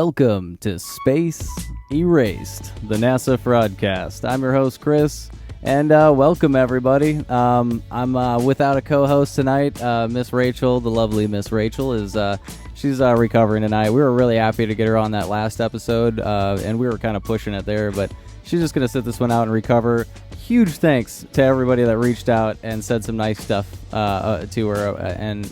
Welcome to Space Erased, the NASA Fraudcast. I'm your host, Chris, and welcome, everybody. I'm without a co-host tonight. Miss Rachel, the lovely Miss Rachel, she's recovering tonight. We were really happy to get her on that last episode, and we were kind of pushing it there, but she's just going to sit this one out and recover. Huge thanks to everybody that reached out and said some nice stuff to her and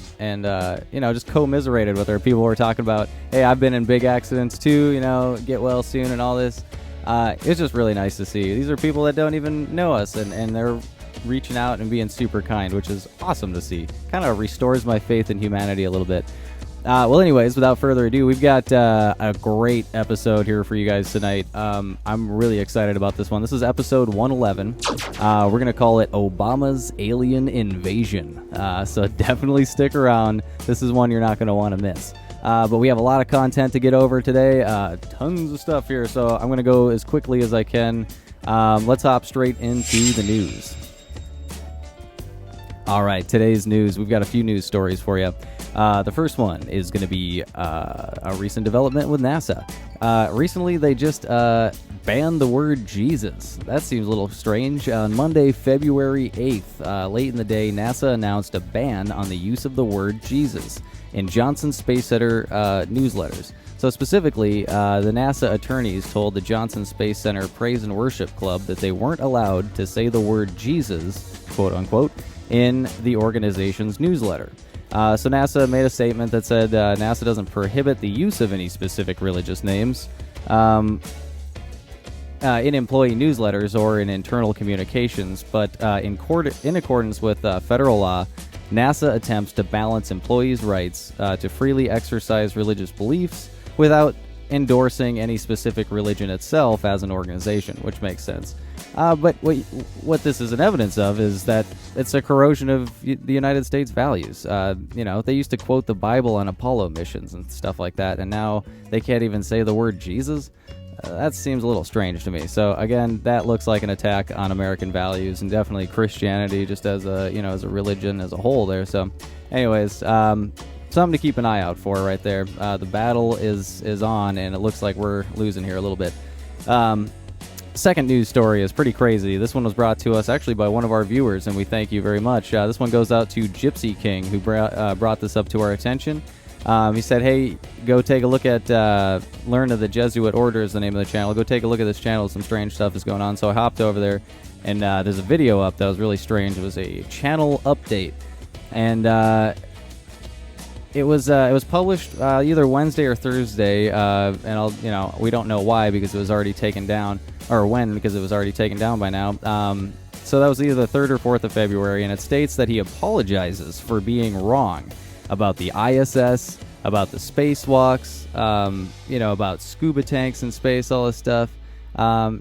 just commiserated with her. People were talking about, hey, I've been in big accidents too, get well soon and all this. It's just really nice to see. These are people that don't even know us, and they're reaching out and being super kind, which is awesome to see. Kind of restores my faith in humanity a little bit. Well, anyways, without further ado, we've got a great episode here for you guys tonight. I'm really excited about this one. This is episode 111. We're going to call it Obama's Alien Invasion. So definitely stick around. This is one you're not going to want to miss. But we have a lot of content to get over today. Tons of stuff here, so I'm going to go as quickly as I can. Let's hop straight into the news. All right, today's news. We've got a few news stories for you. The first one is going to be a recent development with NASA. Recently, they just banned the word Jesus. That seems a little strange. On Monday, February 8th, late in the day, NASA announced a ban on the use of the word Jesus in Johnson Space Center newsletters. So specifically, the NASA attorneys told the Johnson Space Center Praise and Worship Club that they weren't allowed to say the word Jesus, quote unquote, in the organization's newsletter. So NASA made a statement that said NASA doesn't prohibit the use of any specific religious names in employee newsletters or in internal communications, but in accordance with federal law, NASA attempts to balance employees' rights to freely exercise religious beliefs without endorsing any specific religion itself as an organization, which makes sense. But what this is an evidence of is that it's a corrosion of the United States values. They used to quote the Bible on Apollo missions and stuff like that, and now they can't even say the word Jesus. That seems a little strange to me. So again, that looks like an attack on American values and definitely Christianity, just as a religion as a whole there. So, anyways, something to keep an eye out for right there. The battle is on, and it looks like we're losing here a little bit. Second news story is pretty crazy. This one was brought to us actually by one of our viewers, and we thank you very much. This one goes out to Gypsy King, who brought this up to our attention. He said, hey, go take a look at Learn of the Jesuit Order is the name of the channel. Go take a look at this channel. Some strange stuff is going on. So I hopped over there, and there's a video up that was really strange. It was a channel update, and it was published either Wednesday or Thursday, and we don't know why because it was already taken down, or when because it was already taken down by now. So that was either the 3rd or 4th of February, and it states that he apologizes for being wrong about the ISS, about the spacewalks, about scuba tanks in space, all this stuff.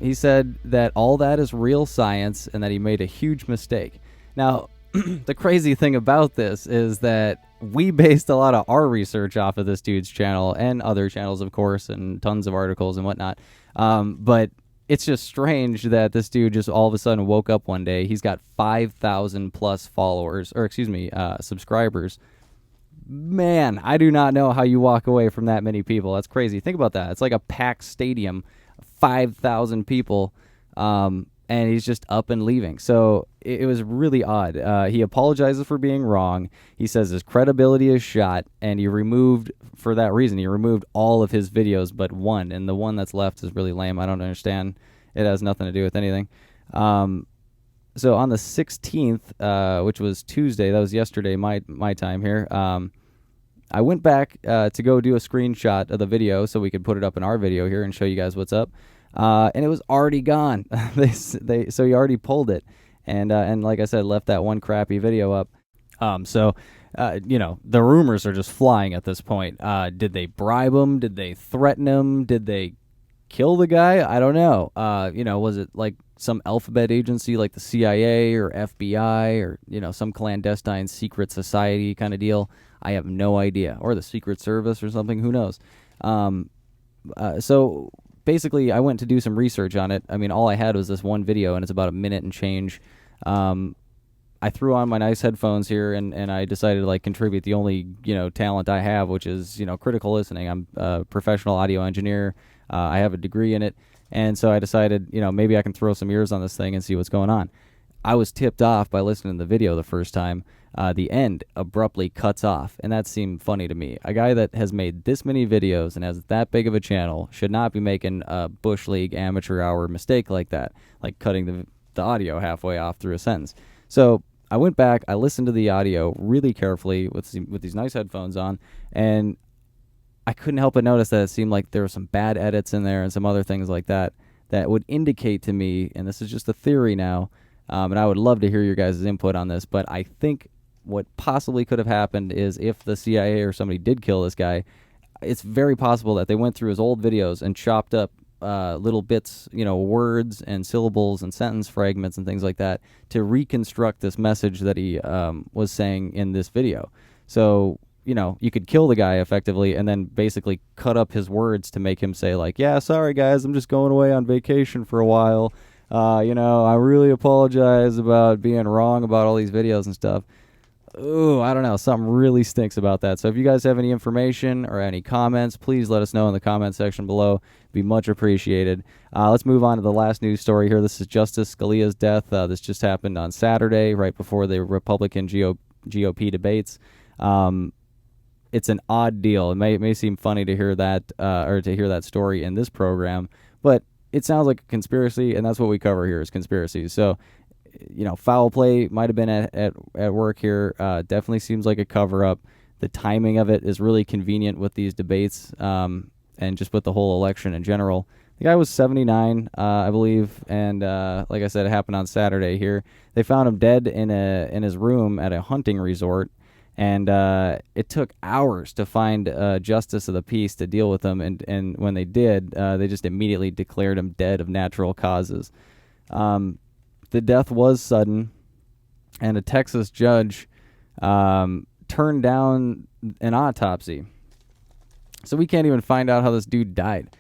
He said that all that is real science and that he made a huge mistake. Now, the crazy thing about this is that we based a lot of our research off of this dude's channel and other channels, of course, and tons of articles and whatnot. But it's just strange that this dude just all of a sudden woke up one day. He's got 5,000 plus subscribers. Man, I do not know how you walk away from that many people. That's crazy. Think about that. It's like a packed stadium, 5,000 people, and he's just up and leaving. So it was really odd. He apologizes for being wrong. He says his credibility is shot, and for that reason, he removed all of his videos but one, and the one that's left is really lame. I don't understand. It has nothing to do with anything. So on the 16th, which was Tuesday, that was yesterday, my time here, I went back to go do a screenshot of the video so we could put it up in our video here and show you guys what's up. And it was already gone. So he already pulled it, and like I said, left that one crappy video up. The rumors are just flying at this point. Did they bribe him? Did they threaten him? Did they kill the guy? I don't know. Was it like some alphabet agency like the CIA or FBI or some clandestine secret society kind of deal? I have no idea. Or the Secret Service or something. Who knows? So basically, I went to do some research on it. I mean, all I had was this one video, and it's about a minute and change. I threw on my nice headphones here, and I decided to like contribute the only talent I have, which is critical listening. I'm a professional audio engineer. I have a degree in it, and so I decided maybe I can throw some ears on this thing and see what's going on. I was tipped off by listening to the video the first time. The end abruptly cuts off, and that seemed funny to me. A guy that has made this many videos and has that big of a channel should not be making a Bush League amateur hour mistake like that, like cutting the audio halfway off through a sentence. So I went back, I listened to the audio really carefully with these nice headphones on, and I couldn't help but notice that it seemed like there were some bad edits in there and some other things like that would indicate to me, and this is just a theory now, and I would love to hear your guys' input on this, but I think what possibly could have happened is if the CIA or somebody did kill this guy, it's very possible that they went through his old videos and chopped up little bits, words and syllables and sentence fragments and things like that to reconstruct this message that he was saying in this video. So, you could kill the guy effectively and then basically cut up his words to make him say like, yeah, sorry guys, I'm just going away on vacation for a while. I really apologize about being wrong about all these videos and stuff. Ooh, I don't know. Something really stinks about that. So if you guys have any information or any comments, please let us know in the comment section below. It'd be much appreciated. Let's move on to the last news story here. This is Justice Scalia's death. This just happened on Saturday, right before the Republican GOP debates. It's an odd deal. It may seem funny to hear that or to hear that story in this program, but it sounds like a conspiracy, and that's what we cover here is conspiracies. So, foul play might have been at work here. Definitely seems like a cover-up. The timing of it is really convenient with these debates and just with the whole election in general. The guy was 79, I believe, and like I said, it happened on Saturday here. They found him dead in his room at a hunting resort, and it took hours to find a justice of the peace to deal with him, and when they did, they just immediately declared him dead of natural causes. The death was sudden, and a Texas judge turned down an autopsy. So we can't even find out how this dude died.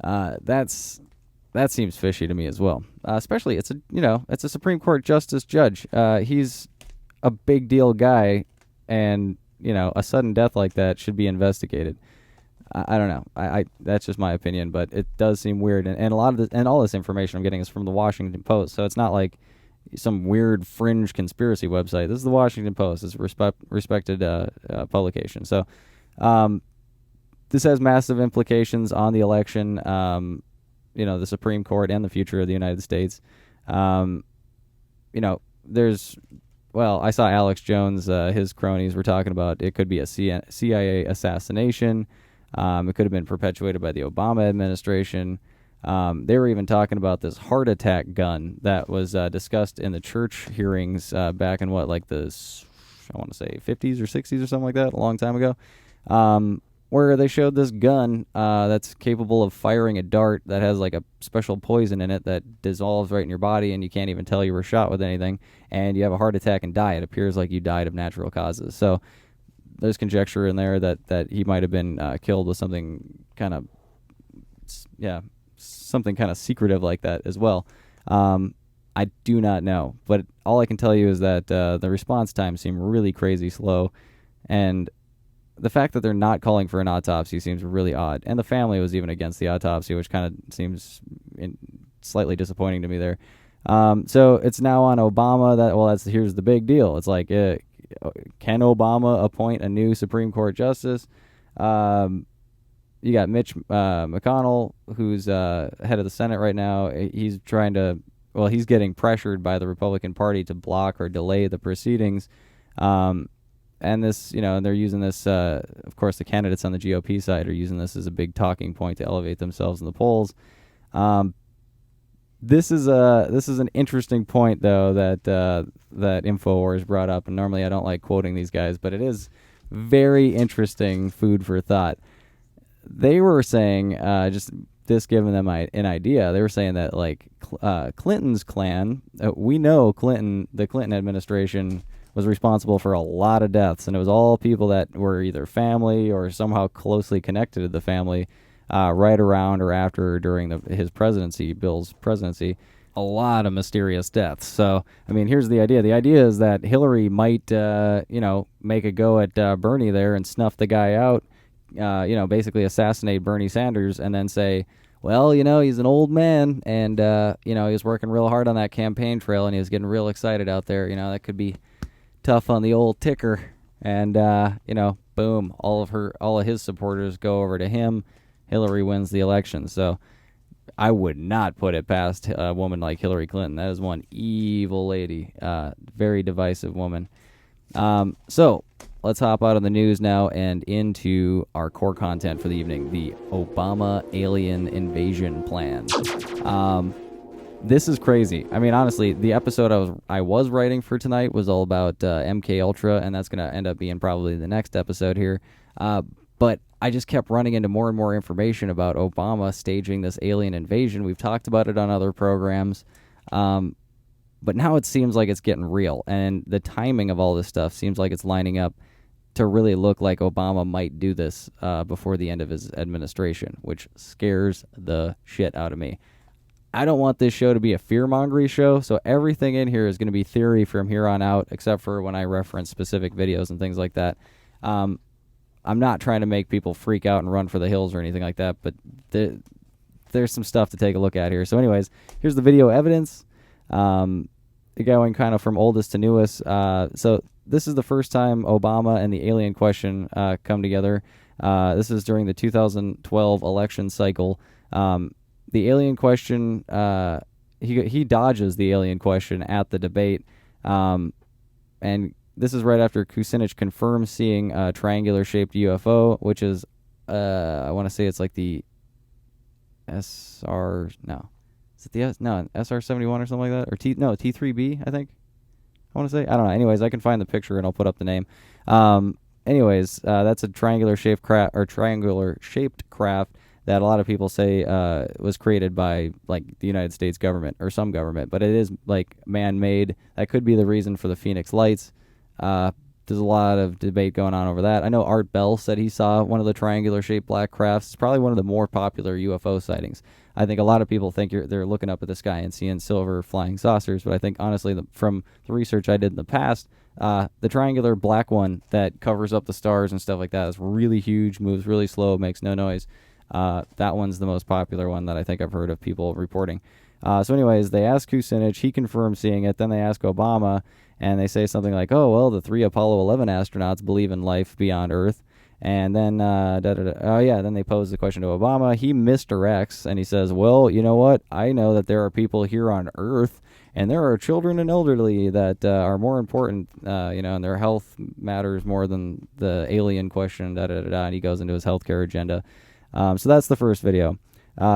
That seems fishy to me as well. Especially it's a Supreme Court justice judge. He's a big deal guy, and a sudden death like that should be investigated. I don't know. I that's just my opinion, but it does seem weird. And a lot of this, and all this information I'm getting is from the Washington Post, so it's not like some weird fringe conspiracy website. This is the Washington Post. It's a respected publication. So this has massive implications on the election, the Supreme Court and the future of the United States. I saw Alex Jones, his cronies were talking about it could be a CIA assassination. It could have been perpetuated by the Obama administration. They were even talking about this heart attack gun that was discussed in the church hearings back in the 50s or 60s or something like that, a long time ago, where they showed this gun that's capable of firing a dart that has like a special poison in it that dissolves right in your body, and you can't even tell you were shot with anything, and you have a heart attack and die. It appears like you died of natural causes. So there's conjecture in there that he might have been killed with something kind of secretive like that as well. I do not know, but all I can tell you is that the response time seemed really crazy slow, and the fact that they're not calling for an autopsy seems really odd. And the family was even against the autopsy, which kind of seems slightly disappointing to me there. So it's now on Obama. Here's the big deal. It's like, can Obama appoint a new Supreme Court justice? You got Mitch McConnell, who's head of the Senate right now. He's getting pressured by the Republican Party to block or delay the proceedings. And this, and they're using this, of course, the candidates on the GOP side are using this as a big talking point to elevate themselves in the polls. This is an interesting point, though, that InfoWars brought up. And normally I don't like quoting these guys, but it is very interesting food for thought. They were saying, just this giving them an idea, they were saying that, like, Clinton's clan, we know the Clinton administration was responsible for a lot of deaths, and it was all people that were either family or somehow closely connected to the family right around or after or during Bill's presidency. a lot of mysterious deaths. So, I mean, here's the idea. The idea is that Hillary might, make a go at Bernie there and snuff the guy out, basically assassinate Bernie Sanders and then say, well, he's an old man and, he was working real hard on that campaign trail and he was getting real excited out there. That could be tough on the old ticker. And, boom, all of his supporters go over to him. Hillary wins the election. So I would not put it past a woman like Hillary Clinton. That is one evil lady, very divisive woman. So let's hop out of the news now and into our core content for the evening, the Obama alien invasion plan. This is crazy. I mean, honestly, the episode I was writing for tonight was all about MK Ultra, and that's going to end up being probably the next episode here. But I just kept running into more and more information about Obama staging this alien invasion. We've talked about it on other programs. But now it seems like it's getting real. And the timing of all this stuff seems like it's lining up to really look like Obama might do this before the end of his administration, which scares the shit out of me. I don't want this show to be a fear-mongering show, so everything in here is going to be theory from here on out, except for when I reference specific videos and things like that. I'm not trying to make people freak out and run for the hills or anything like that, but there's some stuff to take a look at here. So anyways, here's the video evidence, going kind of from oldest to newest. So this is the first time Obama and the alien question come together. This is during the 2012 election cycle. The alien question, he dodges the alien question at the debate, and this is right after Kucinich confirms seeing a triangular-shaped UFO, which is, I want to say it's like the SR, no. Is it the SR-71 or something like that? Or T3B, I think. I want to say. I don't know. Anyways, I can find the picture and I'll put up the name. That's a triangular-shaped craft that a lot of people say was created by like the United States government or some government, but it is like man-made. That could be the reason for the Phoenix Lights. There's a lot of debate going on over that. I know Art Bell said he saw one of the triangular-shaped black crafts. It's probably one of the more popular UFO sightings. I think a lot of people think they're looking up at the sky and seeing silver flying saucers, but I think honestly, from the research I did in the past, the triangular black one that covers up the stars and stuff like that is really huge, moves really slow, makes no noise. That one's the most popular one that I think I've heard of people reporting. So anyways, they ask Kucinich, he confirms seeing it, then they ask Obama, and they say something like, oh, well, the 3 Apollo 11 astronauts believe in life beyond Earth. And then, then they pose the question to Obama. He misdirects, and he says, well, you know what? I know that there are people here on Earth, and there are children and elderly that are more important, and their health matters more than the alien question, and he goes into his healthcare agenda. So that's the first video.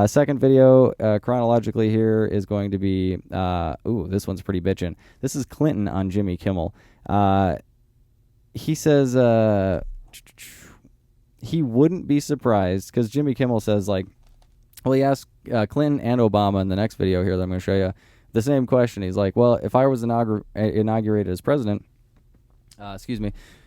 Second video, chronologically here, is going to be, this one's pretty bitchin'. This is Clinton on Jimmy Kimmel. He says he wouldn't be surprised, because Jimmy Kimmel says, he asked Clinton and Obama in the next video here that I'm going to show you the same question. He's like, well, if I was inaugurated as president, the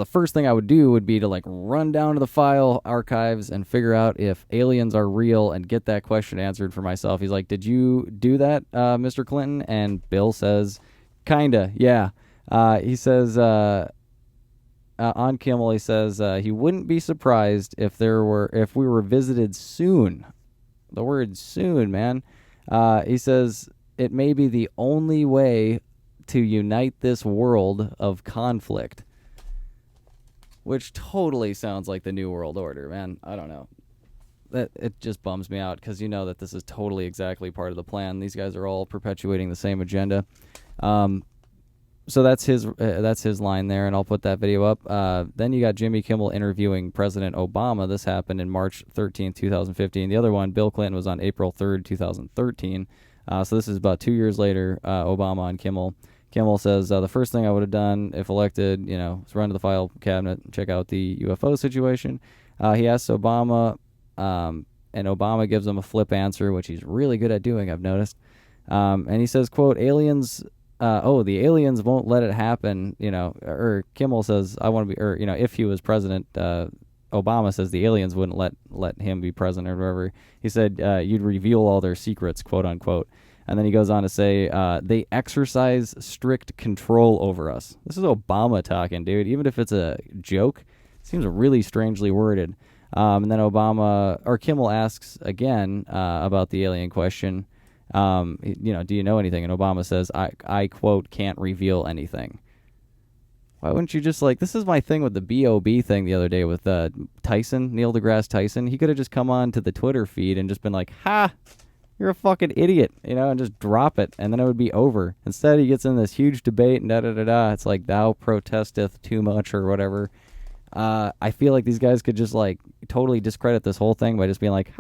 first thing I would do would be to run down to the file archives and figure out if aliens are real and get that question answered for myself. He's like, did you do that, Mr. Clinton? And Bill says, kinda, yeah. He says, on Kimmel, he says he wouldn't be surprised if we were visited soon. The word soon, man. He says it may be the only way to unite this world of conflict. Which totally sounds like the New World Order, man. I don't know. It just bums me out because you know that this is totally exactly part of the plan. These guys are all perpetuating the same agenda. So that's his line there, and I'll put that video up. Then you got Jimmy Kimmel interviewing President Obama. This happened in March 13th, 2015. The other one, Bill Clinton, was on April 3rd, 2013. So this is about 2 years later, Obama on Kimmel. Kimmel says, the first thing I would have done if elected, is run to the file cabinet and check out the UFO situation. He asks Obama, and Obama gives him a flip answer, which he's really good at doing, I've noticed. And he says, quote, aliens, the aliens won't let it happen, or Kimmel says, I want to be, if he was president, Obama says the aliens wouldn't let him be president or whatever. He said you'd reveal all their secrets, quote unquote. And then he goes on to say they exercise strict control over us. This is Obama talking, dude. Even if it's a joke, it seems really strangely worded. And then Kimmel asks again about the alien question. Do you know anything? And Obama says, I quote, can't reveal anything. Why wouldn't you just this is my thing with the B.O.B. thing the other day with Tyson, Neil deGrasse Tyson. He could have just come on to the Twitter feed and just been like, ha, you're a fucking idiot, and just drop it, and then it would be over. Instead, he gets in this huge debate and da-da-da-da. It's like, thou protesteth too much or whatever. I feel like these guys could just, totally discredit this whole thing by just being like,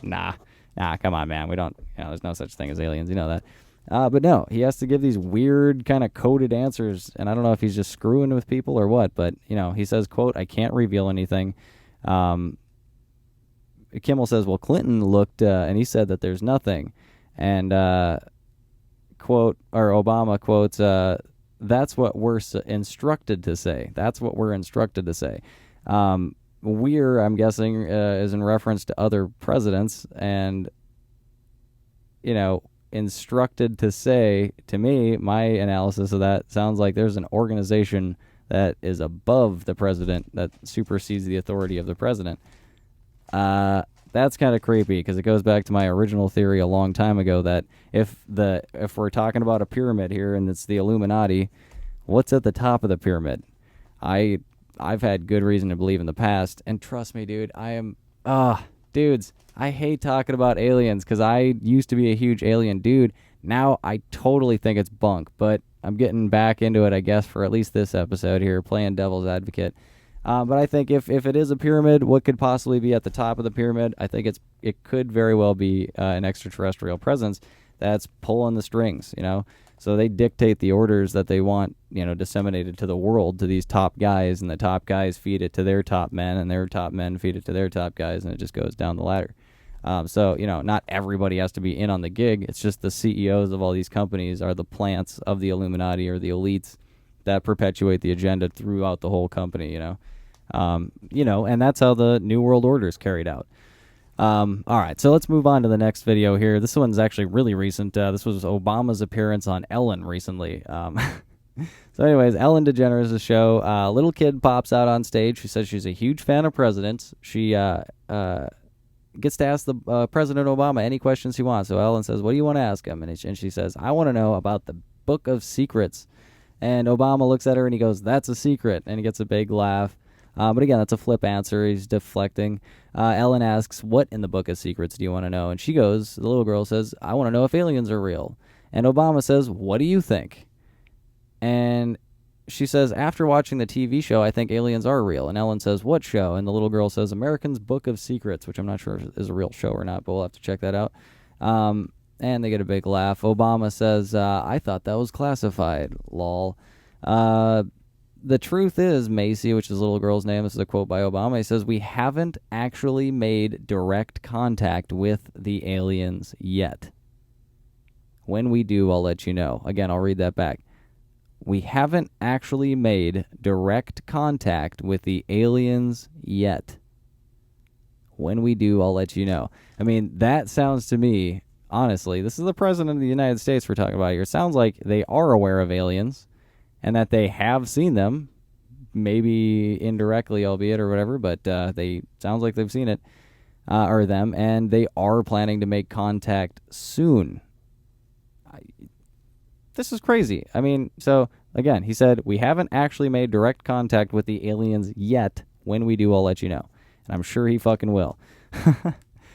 nah, come on, man. We don't, there's no such thing as aliens. You know that. But no, he has to give these weird kind of coded answers, and I don't know if he's just screwing with people or what, but, he says, quote, I can't reveal anything. Kimmel says, well, Clinton looked, and he said that there's nothing. And, Obama quotes, that's what we're instructed to say. That's what we're instructed to say. We're, I'm guessing, is in reference to other presidents, and, instructed to say, to me, my analysis of that sounds like there's an organization that is above the president that supersedes the authority of the president. That's kind of creepy because it goes back to my original theory a long time ago that if we're talking about a pyramid here and it's the Illuminati, what's at the top of the pyramid? I've had good reason to believe in the past, and trust me, dude, dudes, I hate talking about aliens because I used to be a huge alien dude. Now I totally think it's bunk, but I'm getting back into it, I guess, for at least this episode here, playing devil's advocate. But I think if it is a pyramid, what could possibly be at the top of the pyramid? I think it could very well be an extraterrestrial presence that's pulling the strings, So they dictate the orders that they want, disseminated to the world, to these top guys, and the top guys feed it to their top men, and their top men feed it to their top guys, and it just goes down the ladder. So, not everybody has to be in on the gig. It's just the CEOs of all these companies are the plants of the Illuminati or the elites that perpetuate the agenda throughout the whole company, and that's how the New World Order is carried out. All right, so let's move on to the next video here. This one's actually really recent. This was Obama's appearance on Ellen recently. So anyways, Ellen DeGeneres' show, a little kid pops out on stage. She says she's a huge fan of presidents. She gets to ask the President Obama any questions he wants. So Ellen says, what do you want to ask him? And she says, I want to know about the Book of Secrets. And Obama looks at her and he goes, that's a secret. And he gets a big laugh. But again, that's a flip answer. He's deflecting. Ellen asks, what in the Book of Secrets do you want to know? And she goes, the little girl says, I want to know if aliens are real. And Obama says, what do you think? And she says, after watching the TV show, I think aliens are real. And Ellen says, what show? And the little girl says, American's Book of Secrets, which I'm not sure if is a real show or not, but we'll have to check that out. And they get a big laugh. Obama says, I thought that was classified. Lol. The truth is, Macy, which is the little girl's name, this is a quote by Obama, he says, we haven't actually made direct contact with the aliens yet. When we do, I'll let you know. Again, I'll read that back. We haven't actually made direct contact with the aliens yet. When we do, I'll let you know. I mean, that sounds to me, honestly, this is the President of the United States we're talking about here. It sounds like they are aware of aliens and that they have seen them, maybe indirectly, albeit or whatever, but they sounds like they've seen it, or them, and they are planning to make contact soon. This is crazy. I mean, so, again, he said, we haven't actually made direct contact with the aliens yet. When we do, I'll let you know. And I'm sure he fucking will.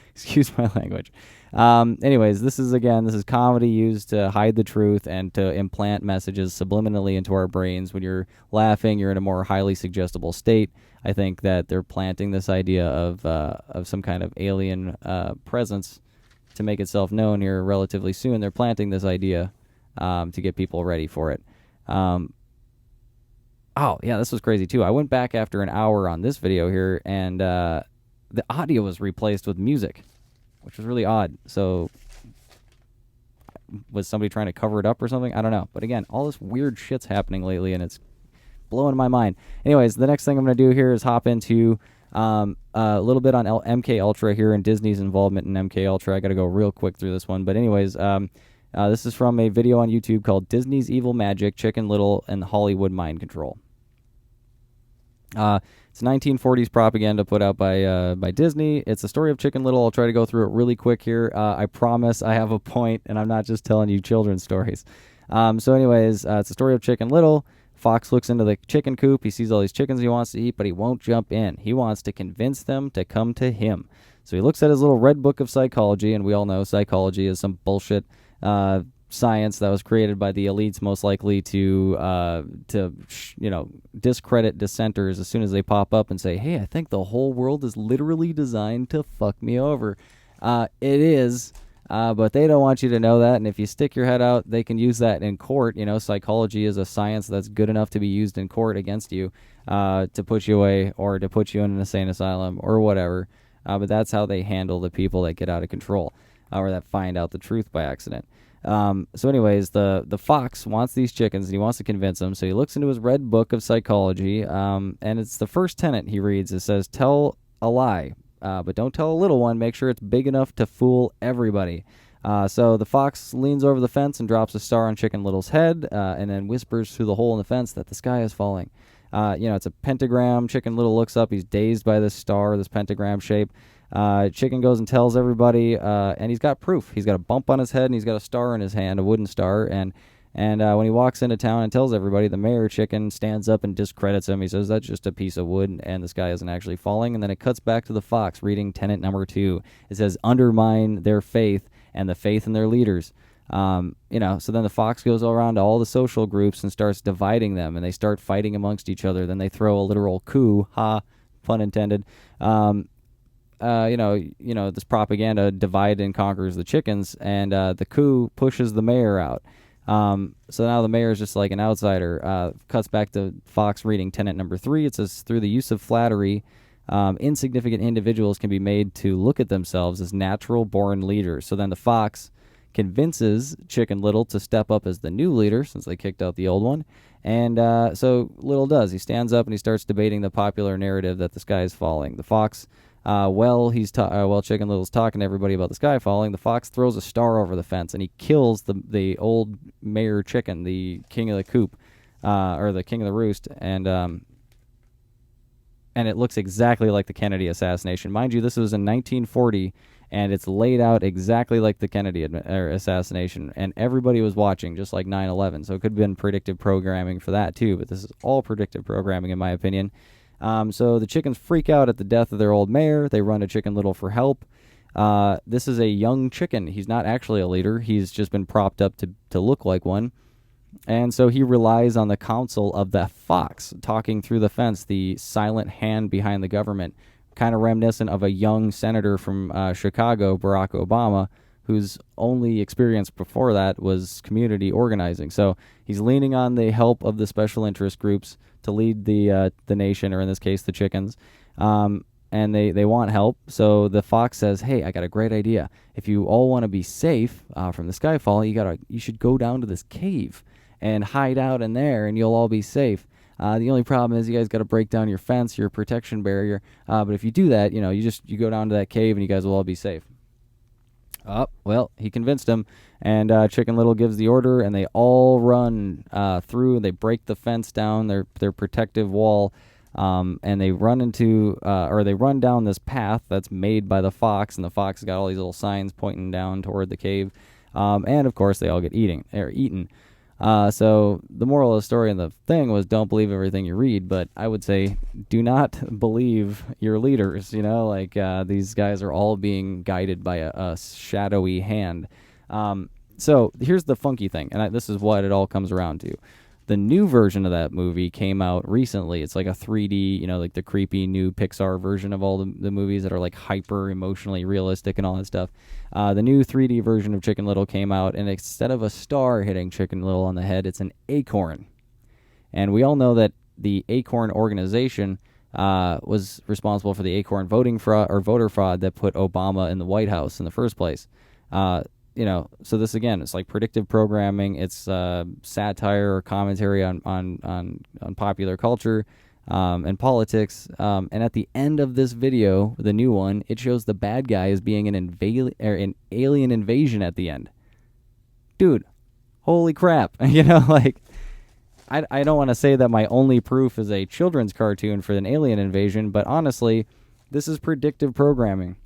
Excuse my language. Anyways, this is comedy used to hide the truth and to implant messages subliminally into our brains. When you're laughing, you're in a more highly suggestible state. I think that they're planting this idea of some kind of alien presence to make itself known here relatively soon. They're planting this idea to get people ready for it. Oh, yeah, this was crazy, too. I went back after an hour on this video here, and the audio was replaced with music, which was really odd. So was somebody trying to cover it up or something? I don't know. But again, all this weird shit's happening lately, and it's blowing my mind. Anyways, the next thing I'm going to do here is hop into A little bit on MK Ultra here and Disney's involvement in MK Ultra. I got to go real quick through this one, but anyways, this is from a video on YouTube called "Disney's Evil Magic: Chicken Little and Hollywood Mind Control." It's 1940s propaganda put out by Disney. It's the story of Chicken Little. I'll try to go through it really quick here. I promise I have a point, and I'm not just telling you children's stories. So anyways, it's the story of Chicken Little. Fox looks into the chicken coop. He sees all these chickens he wants to eat, but he won't jump in. He wants to convince them to come to him. So he looks at his little red book of psychology, and we all know psychology is some bullshit science that was created by the elites, most likely to discredit dissenters as soon as they pop up and say, hey, I think the whole world is literally designed to fuck me over. It is, but they don't want you to know that, and if you stick your head out, they can use that in court. Psychology is a science that's good enough to be used in court against you, to put you away or to put you in an insane asylum or whatever, but that's how they handle the people that get out of control, or that find out the truth by accident. So anyways, the fox wants these chickens and he wants to convince them. So he looks into his red book of psychology, and it's the first tenet he reads. It says, tell a lie, but don't tell a little one. Make sure it's big enough to fool everybody. So the fox leans over the fence and drops a star on Chicken Little's head, and then whispers through the hole in the fence that the sky is falling. It's a pentagram. Chicken Little looks up. He's dazed by this star, this pentagram shape. Chicken goes and tells everybody, and he's got proof. He's got a bump on his head, and he's got a star in his hand, a wooden star. And when he walks into town and tells everybody, the mayor, Chicken, stands up and discredits him. He says that's just a piece of wood, and the sky isn't actually falling. And then it cuts back to the fox reading tenet number 2. It says, undermine their faith and the faith in their leaders. So then the fox goes around to all the social groups and starts dividing them, and they start fighting amongst each other. Then they throw a literal coup, pun intended. This propaganda divide and conquers the chickens, and the coup pushes the mayor out. So now the mayor is just like an outsider. Cuts back to Fox reading tenet number 3. It says, through the use of flattery, insignificant individuals can be made to look at themselves as natural-born leaders. So then the fox convinces Chicken Little to step up as the new leader, since they kicked out the old one. And so Little does. He stands up and he starts debating the popular narrative that the sky is falling. The fox... while Chicken Little's talking to everybody about the sky falling, the fox throws a star over the fence and he kills the old mayor chicken, the king of the coop, or the king of the roost, and it looks exactly like the Kennedy assassination. Mind you, this was in 1940, and it's laid out exactly like the Kennedy assassination, and everybody was watching, just like 9/11. So it could have been predictive programming for that too, but this is all predictive programming in my opinion. So the chickens freak out at the death of their old mayor. They run to Chicken Little for help. This is a young chicken. He's not actually a leader. He's just been propped up to look like one. And so he relies on the counsel of the fox talking through the fence, the silent hand behind the government, kind of reminiscent of a young senator from Chicago, Barack Obama, whose only experience before that was community organizing. So he's leaning on the help of the special interest groups to lead the nation, or in this case, the chickens. And they want help. So the fox says, hey, I got a great idea. If you all want to be safe from the skyfall, you should go down to this cave and hide out in there, and you'll all be safe. The only problem is you guys got to break down your fence, your protection barrier. But if you do that, you go down to that cave and you guys will all be safe. Well, he convinced him, and Chicken Little gives the order, and they all run through. They break the fence down, their protective wall, and they run down this path that's made by the fox, and the fox got all these little signs pointing down toward the cave, and of course they all get eaten. So the moral of the story and the thing was, don't believe everything you read, but I would say do not believe your leaders. These guys are all being guided by a shadowy hand. So here's the funky thing, and this is what it all comes around to. The new version of that movie came out recently. It's like a 3D, like the creepy new Pixar version of all the movies that are like hyper emotionally realistic and all that stuff. The new 3D version of Chicken Little came out, and instead of a star hitting Chicken Little on the head, it's an acorn. And we all know that the Acorn organization was responsible for the Acorn voting fraud or voter fraud that put Obama in the White House in the first place. So this again, it's like predictive programming. It's satire or commentary on popular culture. and politics. And at the end of this video, the new one, it shows the bad guy as being an alien invasion at the end. Dude, holy crap. Like, I don't want to say that my only proof is a children's cartoon for an alien invasion, but honestly, this is predictive programming.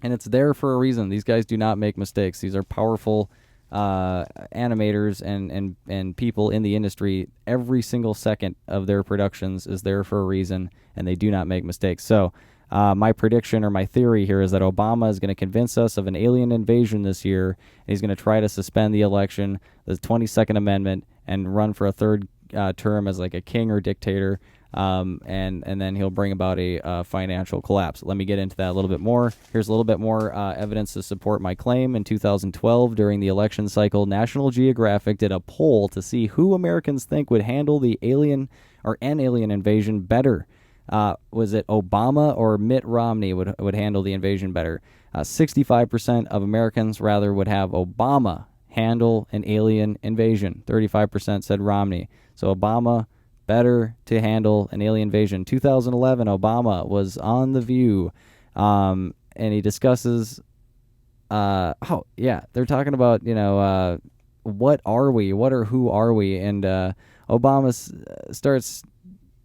And it's there for a reason. These guys do not make mistakes. These are powerful animators and people in the industry. Every single second of their productions is there for a reason, and they do not make mistakes. So my prediction or my theory here is that Obama is going to convince us of an alien invasion this year, and he's going to try to suspend the election, the 22nd Amendment, and run for a third term as like a king or dictator, and then he'll bring about a financial collapse. Let me get into that a little bit more. Here's a little bit more evidence to support my claim. In 2012, during the election cycle, National Geographic did a poll to see who Americans think would handle the alien or an alien invasion better. Was it Obama or Mitt Romney would handle the invasion better? 65% of Americans rather would have Obama handle an alien invasion. 35% said Romney. So Obama better to handle an alien invasion. 2011, Obama was on The View, and he discusses, they're talking about, what are we? What or who are we? And Obama starts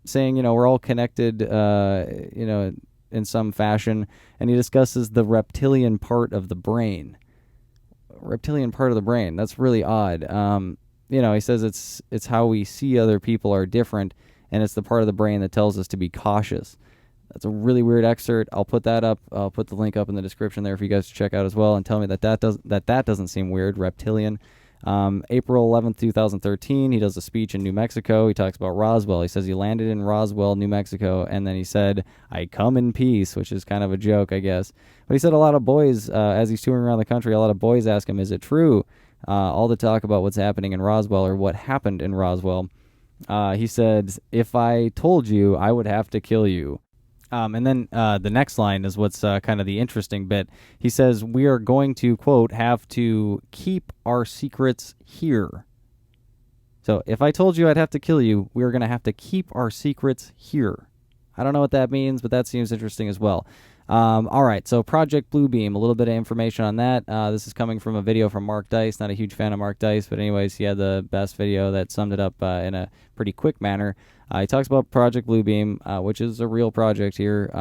saying, we're all connected, in some fashion, and he discusses the reptilian part of the brain. Reptilian part of the brain. That's really odd. He says it's how we see other people are different, and it's the part of the brain that tells us to be cautious. That's a really weird excerpt. I'll put that up. I'll put the link up in the description there for you guys to check out as well, and tell me that doesn't seem weird. Reptilian. April 11th, 2013, he does a speech in New Mexico. He talks about Roswell. He says he landed in Roswell, New Mexico, and then he said, "I come in peace," which is kind of a joke, I guess. But he said a lot of boys, as he's touring around the country, a lot of boys ask him, "Is it true?" All the talk about what's happening in Roswell or what happened in Roswell. He said, "If I told you, I would have to kill you." And then the next line is what's kind of the interesting bit. He says, "We are going to, quote, have to keep our secrets here." So if I told you I'd have to kill you, we are going to have to keep our secrets here. I don't know what that means, but that seems interesting as well. All right, so Project Bluebeam, a little bit of information on that. This is coming from a video from Mark Dice. Not a huge fan of Mark Dice, but anyways, he had the best video that summed it up in a pretty quick manner. He talks about Project Bluebeam, which is a real project here.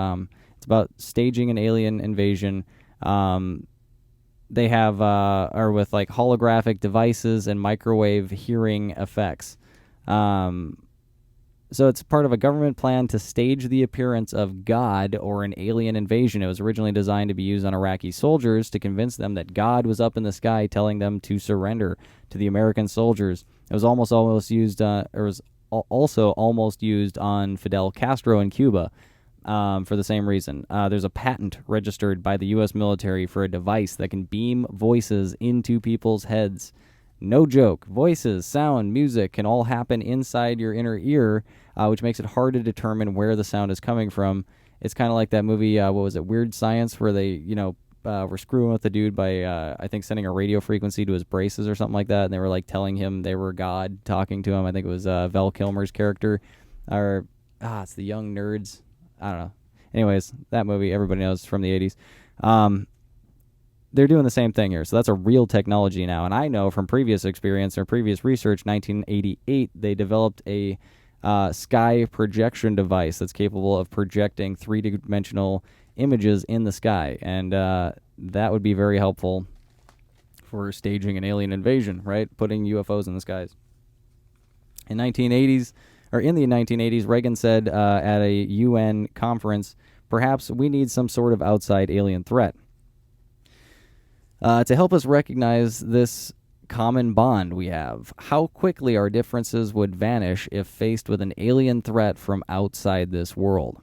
It's about staging an alien invasion. They have, or with like holographic devices and microwave hearing effects. So it's part of a government plan to stage the appearance of God or an alien invasion. It was originally designed to be used on Iraqi soldiers to convince them that God was up in the sky telling them to surrender to the American soldiers. It was almost used, also almost used on Fidel Castro in Cuba for the same reason. There's a patent registered by the U.S. military for a device that can beam voices into people's heads. No joke. Voices, sound, music can all happen inside your inner ear, which makes it hard to determine where the sound is coming from. It's kind of like that movie, what was it, Weird Science, where they, were screwing with the dude by, I think, sending a radio frequency to his braces or something like that, and they were, like, telling him they were God talking to him. I think it was Val Kilmer's character. Or, it's the Young Nerds. I don't know. Anyways, that movie, everybody knows, from the 80s. They're doing the same thing here. So that's a real technology now. And I know from previous experience or previous research, 1988, they developed a sky projection device that's capable of projecting three-dimensional images in the sky. And that would be very helpful for staging an alien invasion, right? Putting UFOs in the skies. In the 1980s, Reagan said at a UN conference, "Perhaps we need some sort of outside alien threat to help us recognize this common bond we have. How quickly our differences would vanish if faced with an alien threat from outside this world."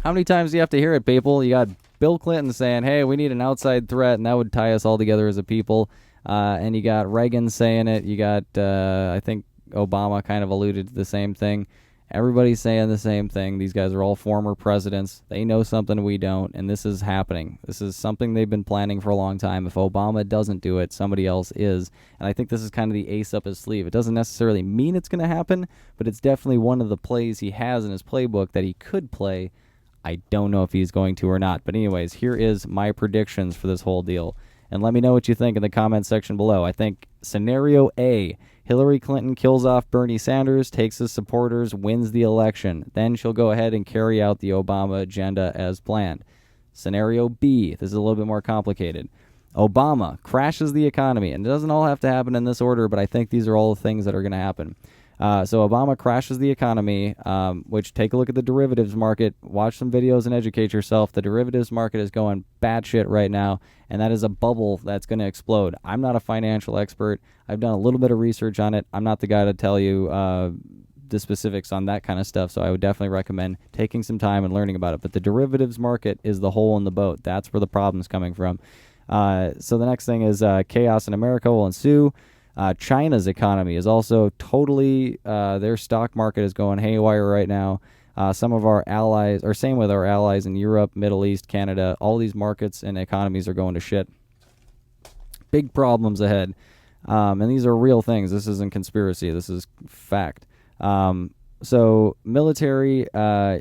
How many times do you have to hear it, people? You got Bill Clinton saying, "Hey, we need an outside threat, and that would tie us all together as a people." And you got Reagan saying it. You got, I think, Obama kind of alluded to the same thing. Everybody's saying the same thing. These guys are all former presidents. They know something we don't, and this is happening. This is something they've been planning for a long time. If Obama doesn't do it, somebody else is. And I think this is kind of the ace up his sleeve. It doesn't necessarily mean it's going to happen, but it's definitely one of the plays he has in his playbook that he could play. I don't know if he's going to or not. But anyways, here is my predictions for this whole deal. And let me know what you think in the comments section below. I think scenario A, Hillary Clinton kills off Bernie Sanders, takes his supporters, wins the election. Then she'll go ahead and carry out the Obama agenda as planned. Scenario B, this is a little bit more complicated. Obama crashes the economy. And it doesn't all have to happen in this order, but I think these are all the things that are going to happen. So Obama crashes the economy, which take a look at the derivatives market, watch some videos and educate yourself. The derivatives market is going batshit right now, and that is a bubble that's going to explode. I'm not a financial expert. I've done a little bit of research on it. I'm not the guy to tell you the specifics on that kind of stuff, so I would definitely recommend taking some time and learning about it. But the derivatives market is the hole in the boat. That's where the problem's coming from. So the next thing is chaos in America will ensue. China's economy is also totally, their stock market is going haywire right now. Some of our allies, or same with our allies in Europe, Middle East, Canada, all these markets and economies are going to shit. Big problems ahead. And these are real things. This isn't conspiracy. This is fact. So military, so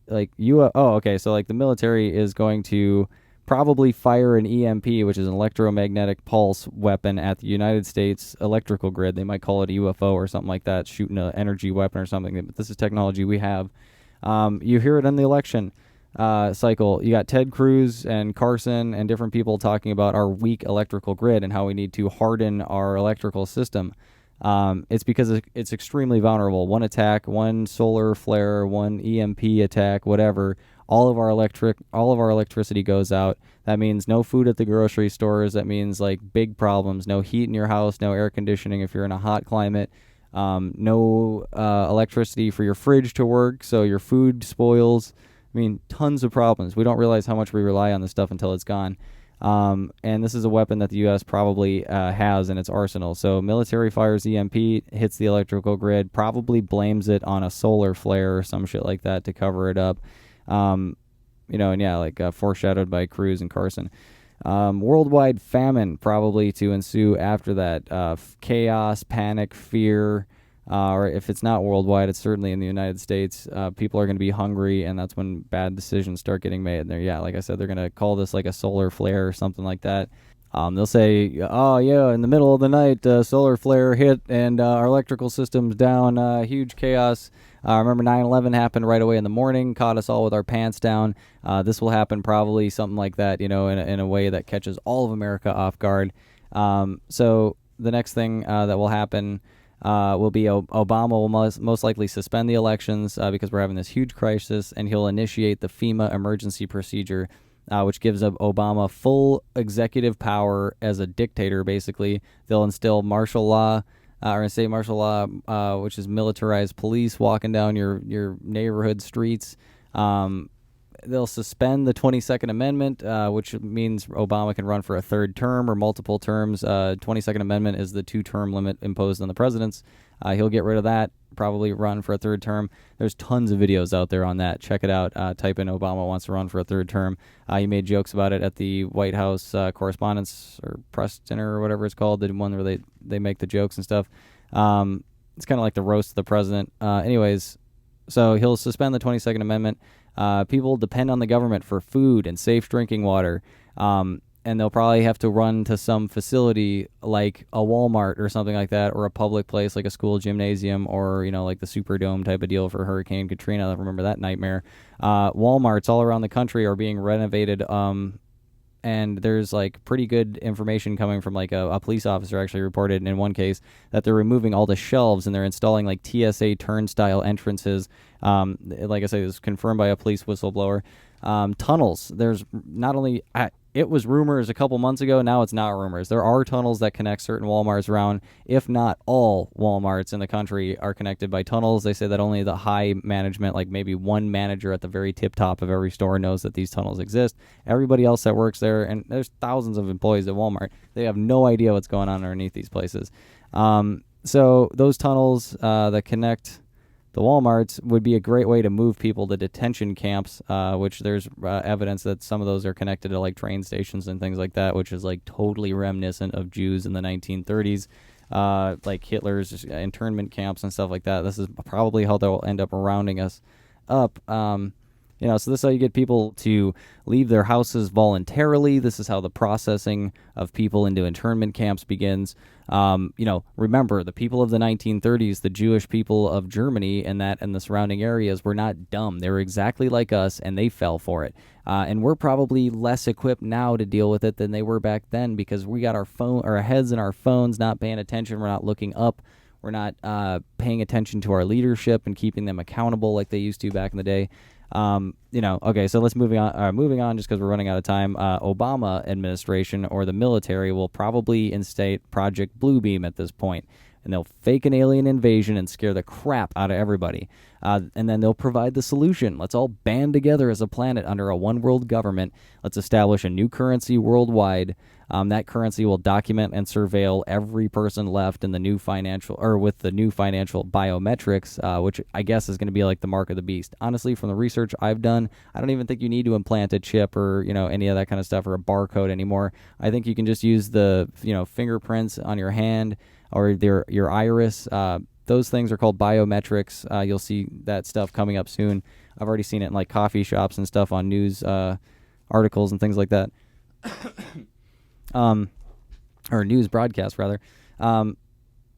like the military is going to probably fire an EMP, which is an electromagnetic pulse weapon, at the United States electrical grid. They might call it a UFO or something like that, shooting an energy weapon or something. But this is technology we have. You hear it in the election cycle. You got Ted Cruz and Carson and different people talking about our weak electrical grid and how we need to harden our electrical system. It's because it's extremely vulnerable. One attack, one solar flare, one EMP attack, whatever. All of our electricity goes out. That means no food at the grocery stores. That means like big problems. No heat in your house. No air conditioning if you're in a hot climate. No electricity for your fridge to work, so your food spoils. I mean, tons of problems. We don't realize how much we rely on this stuff until it's gone. And this is a weapon that the U.S. probably has in its arsenal. So military fires EMP, hits the electrical grid, probably blames it on a solar flare or some shit like that to cover it up. Foreshadowed by Cruz and Carson. Worldwide famine probably to ensue after that. Chaos, panic, fear, or if it's not worldwide, it's certainly in the United States. People are going to be hungry, and that's when bad decisions start getting made. And like I said, they're going to call this like a solar flare or something like that. They'll say, oh, yeah, in the middle of the night, solar flare hit, and our electrical system's down, huge chaos. Remember 9/11 happened right away in the morning, caught us all with our pants down. This will happen probably something like that, in a way that catches all of America off guard. So the next thing that will happen will be Obama will most likely suspend the elections because we're having this huge crisis, and he'll initiate the FEMA emergency procedure, which gives Obama full executive power as a dictator, basically. They'll instill martial law, or state martial law, which is militarized police walking down your neighborhood streets. They'll suspend the 22nd Amendment, which means Obama can run for a third term or multiple terms. 22nd Amendment is the 2-term limit imposed on the presidents. He'll get rid of that, probably run for a third term. There's tons of videos out there on that. Check it out. Type in Obama wants to run for a third term. He made jokes about it at the White House Correspondents' or Press Dinner or whatever it's called, the one where they make the jokes and stuff. It's kind of like the roast of the president. Anyways, so he'll suspend the 22nd Amendment. People depend on the government for food and safe drinking water. And they'll probably have to run to some facility like a Walmart or something like that, or a public place like a school gymnasium, or, like the Superdome type of deal for Hurricane Katrina. I remember that nightmare. Walmarts all around the country are being renovated. And there's like pretty good information coming from like a police officer actually reported in one case that they're removing all the shelves and they're installing like TSA turnstile entrances. Like I say, this is confirmed by a police whistleblower. Tunnels. There's not only it was rumors a couple months ago. Now it's not rumors. There are tunnels that connect certain Walmarts around. If not all Walmarts in the country are connected by tunnels. They say that only the high management, like maybe one manager at the very tip top of every store, knows that these tunnels exist. Everybody else that works there, and there's thousands of employees at Walmart, they have no idea what's going on underneath these places. So those tunnels that connect the Walmarts would be a great way to move people to detention camps, which there's evidence that some of those are connected to like train stations and things like that, which is like totally reminiscent of Jews in the 1930s, like Hitler's internment camps and stuff like that. This is probably how they'll end up rounding us up. So this is how you get people to leave their houses voluntarily. This is how the processing of people into internment camps begins. Remember, the people of the 1930s, the Jewish people of Germany and the surrounding areas were not dumb. They were exactly like us, and they fell for it. And we're probably less equipped now to deal with it than they were back then because we got our heads in our phones, not paying attention. We're not looking up. We're not paying attention to our leadership and keeping them accountable like they used to back in the day. Okay, so let's moving on just because we're running out of time. Obama administration or the military will probably instate Project Bluebeam at this point, and they'll fake an alien invasion and scare the crap out of everybody. And then they'll provide the solution. Let's all band together as a planet under a one world government. Let's establish a new currency worldwide. That currency will document and surveil every person left in the new with the new financial biometrics, which I guess is going to be like the mark of the beast. Honestly, from the research I've done, I don't even think you need to implant a chip or, any of that kind of stuff or a barcode anymore. I think you can just use the, fingerprints on your hand or your iris. Those things are called biometrics. You'll see that stuff coming up soon. I've already seen it in like coffee shops and stuff on news articles and things like that. Or news broadcast rather. And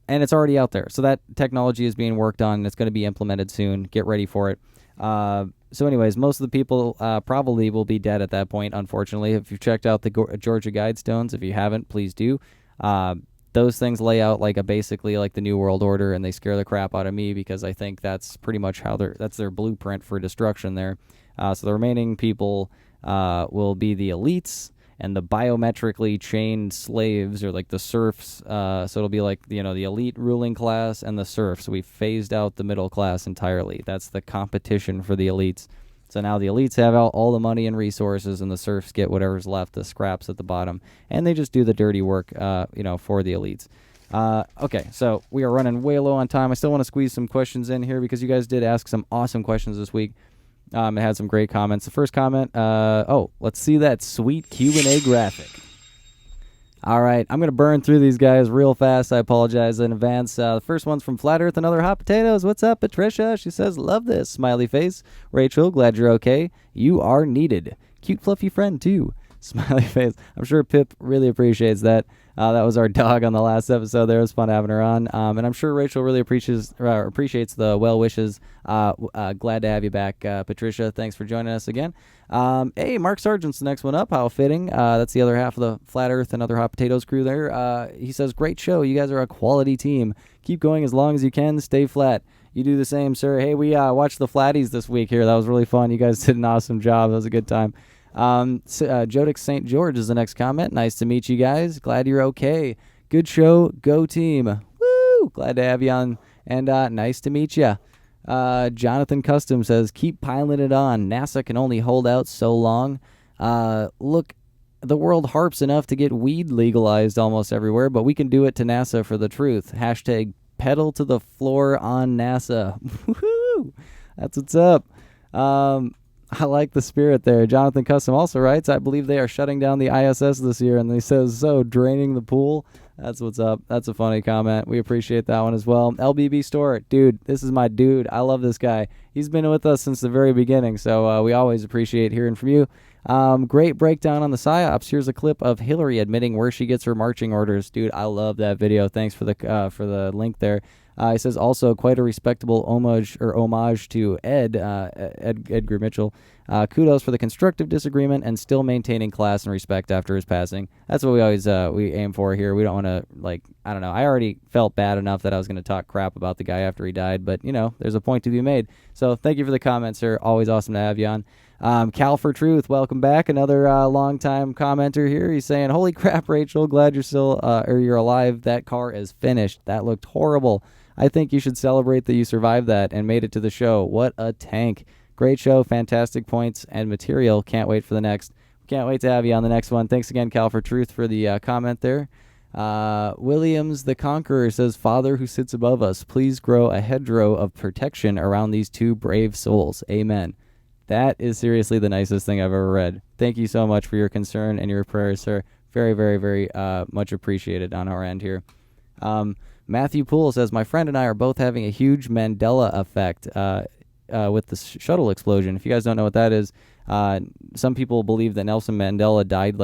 it's already out there. So that technology is being worked on and it's going to be implemented soon. Get ready for it. So anyways, most of the people probably will be dead at that point, unfortunately. If you've checked out the Georgia Guidestones, if you haven't, please do. Those things lay out basically like the New World Order, and they scare the crap out of me because I think that's pretty much that's their blueprint for destruction there. So the remaining people will be the elites and the biometrically chained slaves, or like the serfs. So it'll be like, the elite ruling class and the serfs. We phased out the middle class entirely. That's the competition for the elites. So now the elites have all the money and resources, and the serfs get whatever's left, the scraps at the bottom, and they just do the dirty work, for the elites. Okay, so we are running way low on time. I still want to squeeze some questions in here because you guys did ask some awesome questions this week. It had some great comments. The first comment, let's see that sweet Q&A graphic. All right, I'm going to burn through these guys real fast. I apologize in advance. The first one's from Flat Earth and Other Hot Potatoes. What's up, Patricia? She says, love this. Smiley face. Rachel, glad you're okay. You are needed. Cute, fluffy friend, too. Smiley face. I'm sure Pip really appreciates that. That was our dog on the last episode there. It was fun having her on. And I'm sure Rachel really appreciates the well wishes. Glad to have you back, Patricia. Thanks for joining us again. Hey, Mark Sargent's the next one up. How fitting. That's the other half of the Flat Earth and Other Hot Potatoes crew there. He says, great show. You guys are a quality team. Keep going as long as you can. Stay flat. You do the same, sir. Hey, we watched the Flatties this week here. That was really fun. You guys did an awesome job. That was a good time. Jodix St. George is the next comment. Nice to meet you guys. Glad you're okay. Good show. Go team. Woo! Glad to have you on. And nice to meet you. Jonathan Custom says, keep piling it on. NASA can only hold out so long. Look, the world harps enough to get weed legalized almost everywhere, but we can do it to NASA for the truth. Hashtag pedal to the floor on NASA. Woohoo! That's what's up. I like the spirit there. Jonathan Custom also writes, I believe they are shutting down the ISS this year, and he says, so draining the pool. That's what's up. That's a funny comment. We appreciate that one as well. LBB Store, dude, this is my dude. I love this guy. He's been with us since the very beginning, so we always appreciate hearing from you. Great breakdown on the PSYOPs. Here's a clip of Hillary admitting where she gets her marching orders. Dude, I love that video. Thanks for the link there. He says also quite a respectable homage to Edgar Mitchell. Kudos for the constructive disagreement and still maintaining class and respect after his passing. That's what we always we aim for here. We don't want to I don't know. I already felt bad enough that I was going to talk crap about the guy after he died, but there's a point to be made. So thank you for the comments, sir. Always awesome to have you on. Cal for Truth, welcome back. Another long-time commenter here. He's saying, holy crap, Rachel, glad you're still you're alive. That car is finished. That looked horrible. I think you should celebrate that you survived that and made it to the show. What a tank. Great show, fantastic points and material. Can't wait for the next. Can't wait to have you on the next one. Thanks again, Cal for Truth, for the comment there. Williams the Conqueror says, Father who sits above us, please grow a hedgerow of protection around these two brave souls. Amen. That is seriously the nicest thing I've ever read. Thank you so much for your concern and your prayers, sir. Very, very, very much appreciated on our end here. Matthew Poole says, my friend and I are both having a huge Mandela effect with the shuttle explosion. If you guys don't know what that is, some people believe that Nelson Mandela died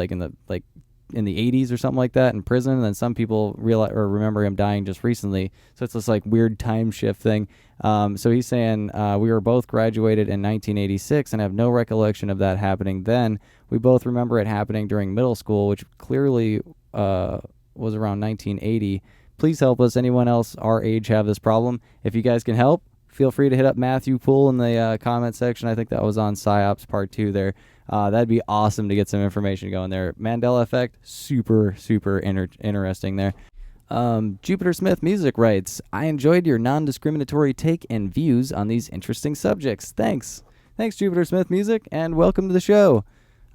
in the 80s or something like that in prison, and then some people remember him dying just recently. So it's this weird time shift thing. So he's saying we were both graduated in 1986 and have no recollection of that happening then. We both remember it happening during middle school, which clearly was around 1980. Please help us. Anyone else our age have this problem? If you guys can help, feel free to hit up Matthew Poole in the comment section. I think that was on PsyOps Part 2 there. That'd be awesome to get some information going there. Mandela effect, super, super interesting there. Jupiter Smith Music writes, I enjoyed your non-discriminatory take and views on these interesting subjects. Thanks, Jupiter Smith Music, and welcome to the show.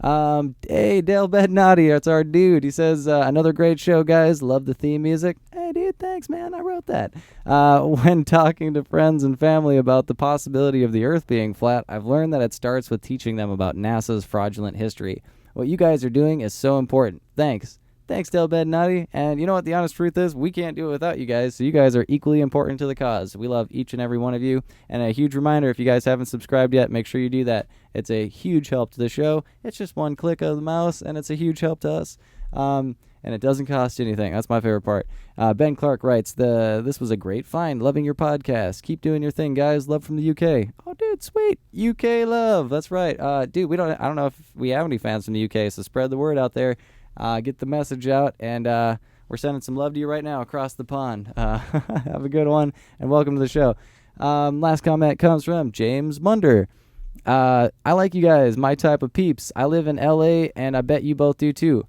Hey, Dale Bednati, that's our dude. He says, another great show, guys. Love the theme music. Hey, dude, thanks, man. I wrote that. When talking to friends and family about the possibility of the Earth being flat, I've learned that it starts with teaching them about NASA's fraudulent history. What you guys are doing is so important. Thanks, Dale Bednati. And you know what the honest truth is? We can't do it without you guys, so you guys are equally important to the cause. We love each and every one of you. And a huge reminder, if you guys haven't subscribed yet, make sure you do that. It's a huge help to the show. It's just one click of the mouse, and it's a huge help to us. And it doesn't cost anything. That's my favorite part. Ben Clark writes, this was a great find. Loving your podcast. Keep doing your thing, guys. Love from the UK. Oh, dude, sweet. UK love. That's right. Dude, I don't know if we have any fans from the UK, so spread the word out there. Get the message out, and we're sending some love to you right now across the pond. Have a good one, and welcome to the show. Last comment comes from James Munder. I like you guys, my type of peeps. I live in LA, and I bet you both do too.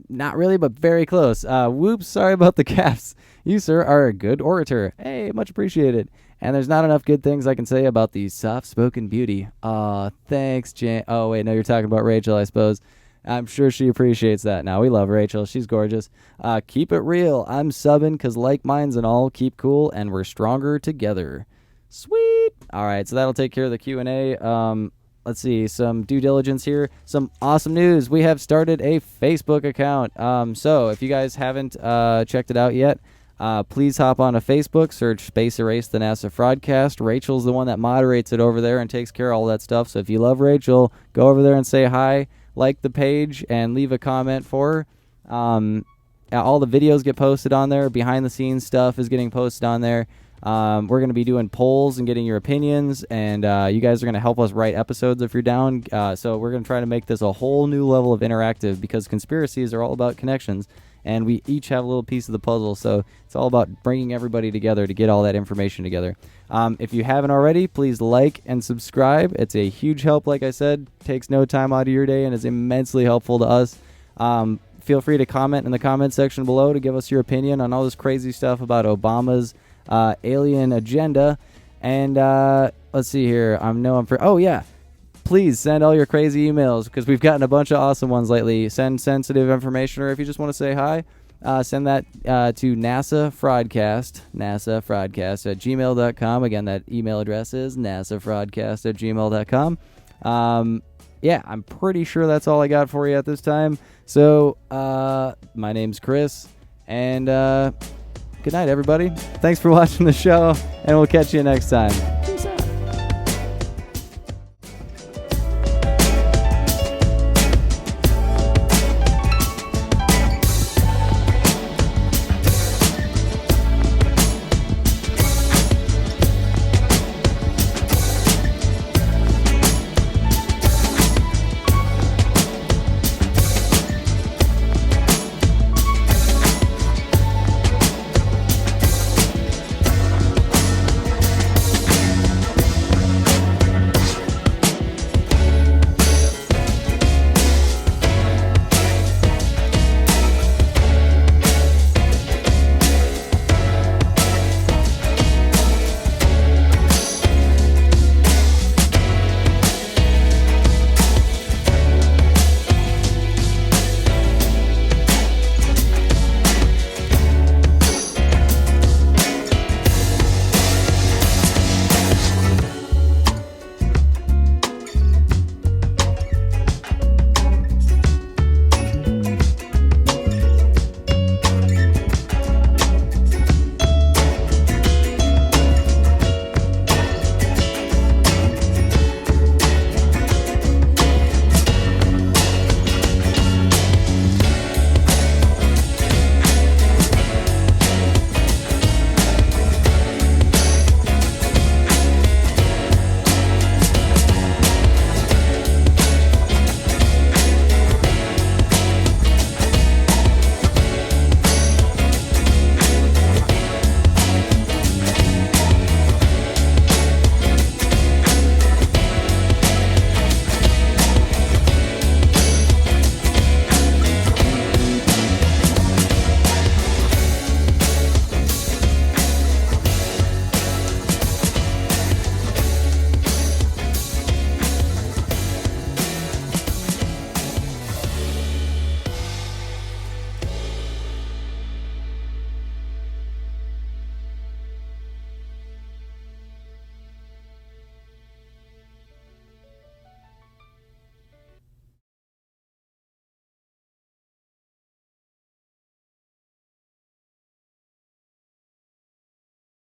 Not really, but very close. Whoops, sorry about the gaps. You, sir, are a good orator. Hey, much appreciated. And there's not enough good things I can say about the soft-spoken beauty. Thanks, Jane. Oh, wait, no, you're talking about Rachel, I suppose. I'm sure she appreciates that. Now, we love Rachel. She's gorgeous. Keep it real. I'm subbing because like minds and all. Keep cool, and we're stronger together. Sweet. All right, so that'll take care of the Q&A. Let's see, some due diligence here. Some awesome news. We have started a Facebook account. So if you guys haven't checked it out yet, please hop on to Facebook, search Space Erase the NASA Fraudcast. Rachel's the one that moderates it over there and takes care of all that stuff. So if you love Rachel, go over there and say hi, like the page, and leave a comment for her. All the videos get posted on there. Behind the scenes stuff is getting posted on there. We're going to be doing polls and getting your opinions, and you guys are going to help us write episodes if you're down. So we're going to try to make this a whole new level of interactive, because conspiracies are all about connections, and we each have a little piece of the puzzle. So it's all about bringing everybody together to get all that information together. If you haven't already, please like and subscribe. It's a huge help, like I said. Takes no time out of your day and is immensely helpful to us. Feel free to comment in the comment section below to give us your opinion on all this crazy stuff about Obama's alien agenda. And let's see here. Oh yeah, please send all your crazy emails, because we've gotten a bunch of awesome ones lately. Send sensitive information, or if you just want to say hi, send that to NASA Fraudcast at gmail.com. Again, that email address is nasafraudcast at gmail.com. Yeah, I'm pretty sure that's all I got for you at this time. So my name's Chris, and good night, everybody. Thanks for watching the show, and we'll catch you next time.